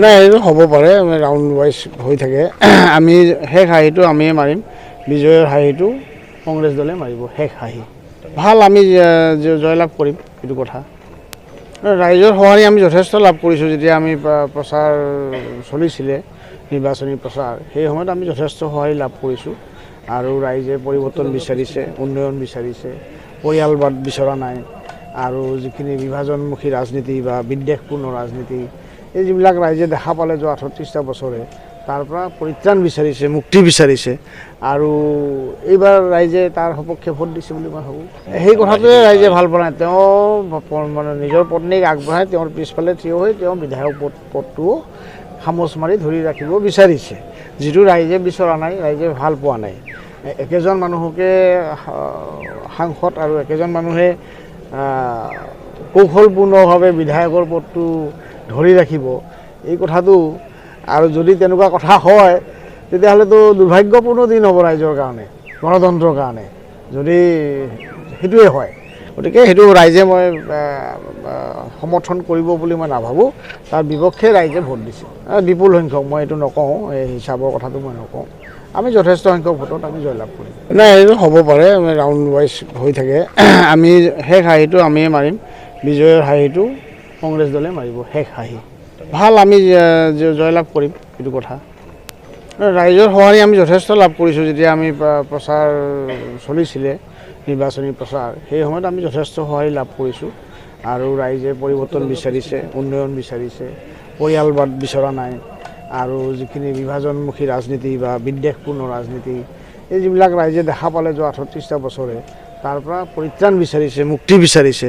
নাই এইটো হ'ব পাৰে ৰাউণ্ড ৱাইজ হৈ থাকে। আমি শেষ হাঁহিটো আমিয়ে মাৰিম, বিজয়ৰ হাঁহিটো কংগ্ৰেছ দলে মাৰিব। শেষ হাঁহি ভাল, আমি জয়লাভ কৰিম, এইটো কথা। ৰাইজৰ সঁহাৰি আমি যথেষ্ট লাভ কৰিছোঁ। যেতিয়া আমি প্ৰচাৰ চলিছিলে, নিৰ্বাচনী প্ৰচাৰ, সেই সময়ত আমি যথেষ্ট সঁহাৰি লাভ কৰিছোঁ। আৰু ৰাইজে পৰিৱৰ্তন বিচাৰিছে, উন্নয়ন বিচাৰিছে, পৰিয়ালবাদ বিচৰা নাই। আৰু যিখিনি বিভাজনমুখী ৰাজনীতি বা বিদ্বেষপূৰ্ণ ৰাজনীতি, এই যিবিলাক ৰাইজে দেখা পালে যোৱা ৩৮টা বছৰে, তাৰ পৰা পৰিত্ৰাণ বিচাৰিছে, মুক্তি বিচাৰিছে। আৰু এইবাৰ ৰাইজে তাৰ সপক্ষে ভোট দিছে বুলি মই ভাবোঁ। সেই কথাটোৱে ৰাইজে ভাল পোৱা নাই। তেওঁ মানে নিজৰ পত্নীক আগবঢ়াই তেওঁৰ পিছফালে থিয় হৈ তেওঁ বিধায়ক পদটোও খামোচ মাৰি ধৰি ৰাখিব বিচাৰিছে, যিটো ৰাইজে বিচৰা নাই, ৰাইজে ভাল পোৱা নাই। একেজন মানুহকে সাংসদ আৰু একেজন মানুহে কৌশলপূৰ্ণভাৱে বিধায়কৰ পদটো ধৰি ৰাখিব, এই কথাটো। আৰু যদি তেনেকুৱা কথা হয়, তেতিয়াহ'লেতো দুৰ্ভাগ্যপূৰ্ণ দিন হ'ব ৰাইজৰ কাৰণে, গণতন্ত্ৰৰ কাৰণে, যদি সেইটোৱে হয়। গতিকে সেইটো ৰাইজে মই সমৰ্থন কৰিব বুলি মই নাভাবোঁ। তাৰ বিপক্ষে ৰাইজে ভোট দিছে বিপুল সংখ্যক। মই এইটো নকওঁ, এই হিচাপৰ কথাটো মই নকওঁ। আমি যথেষ্ট সংখ্যক ভোটত আমি জয়লাভ কৰিম। নাই এইটো হ'ব পাৰে ৰাউণ্ড ৱাইজ হৈ থাকে। আমি শেষ হাঁহিটো আমিয়ে মাৰিম, বিজয়ৰ হাঁহিটো কংগ্ৰেছ দলে মাৰিব। শেষ হাঁহি ভাল, আমি জয়লাভ কৰিম, এইটো কথা। ৰাইজৰ সঁহাৰি আমি যথেষ্ট লাভ কৰিছোঁ। যেতিয়া আমি প্ৰচাৰ চলিছিলে, নিৰ্বাচনী প্ৰচাৰ, সেই সময়ত আমি যথেষ্ট সঁহাৰি লাভ কৰিছোঁ। আৰু ৰাইজে পৰিৱৰ্তন বিচাৰিছে, উন্নয়ন বিচাৰিছে, পৰিয়ালবাদ বিচৰা নাই। আৰু যিখিনি বিভাজনমুখী ৰাজনীতি বা বিদ্বেষপূৰ্ণ ৰাজনীতি, এই যিবিলাক ৰাইজে দেখা পালে যোৱা ৩৮টা বছৰে, তাৰ পৰা পৰিত্ৰাণ বিচাৰিছে, মুক্তি বিচাৰিছে।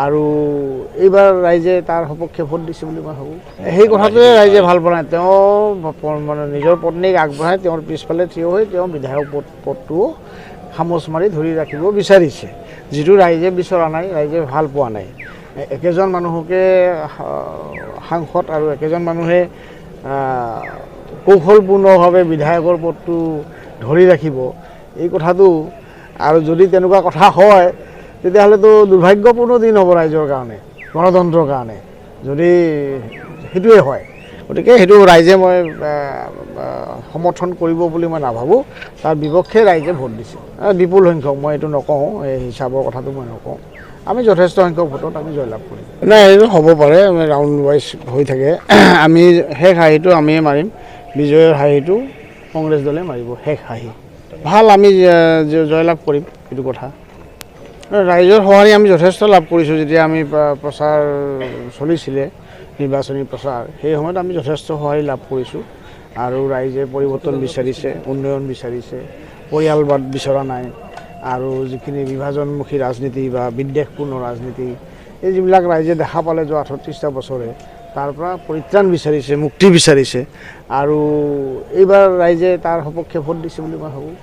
আৰু এইবাৰ ৰাইজে তাৰ সপক্ষে ভোট দিছে বুলি মই ভাবোঁ। সেই কথাটোৱে ৰাইজে ভাল পোৱা নাই। তেওঁ মানে নিজৰ পত্নীক আগবঢ়াই তেওঁৰ পিছফালে থিয় হৈ তেওঁ বিধায়ক পদটোও খামোচ মাৰি ধৰি ৰাখিব বিচাৰিছে, যিটো ৰাইজে বিচৰা নাই, ৰাইজে ভাল পোৱা নাই। একেজন মানুহকে সাংসদ আৰু একেজন মানুহে কৌশলপূৰ্ণভাৱে বিধায়কৰ পদটো ধৰি ৰাখিব, এই কথাটো। আৰু যদি তেনেকুৱা কথা হয়, তেতিয়াহ'লেতো দুৰ্ভাগ্যপূৰ্ণ দিন হ'ব ৰাইজৰ কাৰণে, গণতন্ত্ৰৰ কাৰণে, যদি সেইটোৱে হয়। গতিকে সেইটো ৰাইজে মই সমৰ্থন কৰিব বুলি মই নাভাবোঁ। তাৰ বিপক্ষে ৰাইজে ভোট দিছে বিপুল সংখ্যক। মই এইটো নকওঁ, এই হিচাপৰ কথাটো মই নকওঁ। আমি যথেষ্ট সংখ্যক ভোটত আমি জয়লাভ কৰিম। নাই এইটো হ'ব পাৰে ৰাউণ্ড ৱাইজ হৈ থাকে। আমি শেষ হাঁহিটো আমিয়ে মাৰিম, বিজয়ৰ হাঁহিটো কংগ্ৰেছ দলে মাৰিব। শেষ হাঁহি ভাল, আমি জয়লাভ কৰিম, এইটো কথা। ৰাইজৰ সঁহাৰি আমি যথেষ্ট লাভ কৰিছোঁ। যেতিয়া আমি প্ৰচাৰ চলিছিলে, নিৰ্বাচনী প্ৰচাৰ, সেই সময়ত আমি যথেষ্ট সঁহাৰি লাভ কৰিছোঁ। আৰু ৰাইজে পৰিৱৰ্তন বিচাৰিছে, উন্নয়ন বিচাৰিছে, পৰিয়ালবাদ বিচৰা নাই। আৰু যিখিনি বিভাজনমুখী ৰাজনীতি বা বিদ্বেষপূৰ্ণ ৰাজনীতি, এই যিবিলাক ৰাইজে দেখা পালে যোৱা ৩৮টা বছৰে, তাৰ পৰা পৰিত্ৰাণ বিচাৰিছে, মুক্তি বিচাৰিছে। আৰু এইবাৰ ৰাইজে তাৰ সপক্ষে ভোট দিছে বুলি মই ভাবোঁ।